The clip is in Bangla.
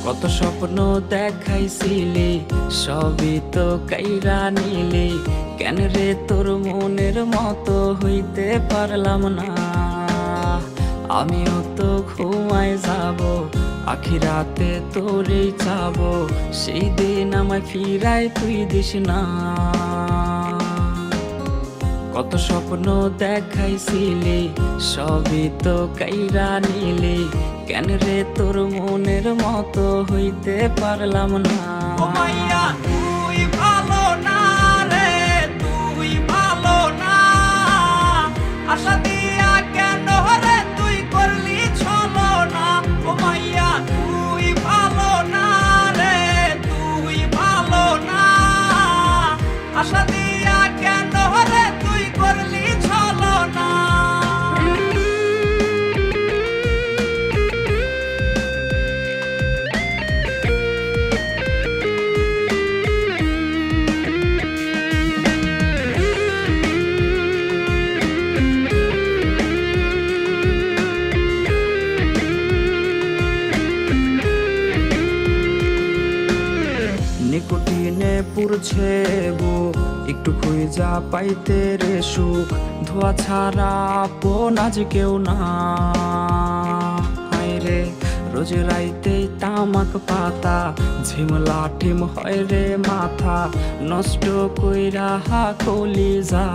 কত স্বপ্ন দেখাইছিলি সবই তো কাইরা নিলি, কেন রে তোর মনের মতো হইতে পারলাম না। আমিও তো ঘুমায় যাব, আখিরাতে তোরেই চাবো, সেই দিন আমায় ফিরায় তুই দিস না। কত স্বপ্ন দেখাইছিলি সবই তো কাইরা নিলি, কেন রে তোর মনের মতো হইতে পারলাম না। ও মাইয়া তুই ভালো না রে, তুই ভালো না। আশা দিয়া কেন রে তুই করলি ছলনা। ও মাইয়া তুই ভালো না রে, তুই ভালো না। আশা দিয়া কেন রে তুই করলি ছলনা। নিকোটিনে পুরছে বুক, একটু খুঁজা পাইতে রে সুখ, ধোয়া ছাড়া আপন আজ কেউ না। হায় রে রোজ রাইতে তামাক পাতা, ঝিমলা টিম হয় রে মাথা, নষ্ট কইরা হা কলিজা।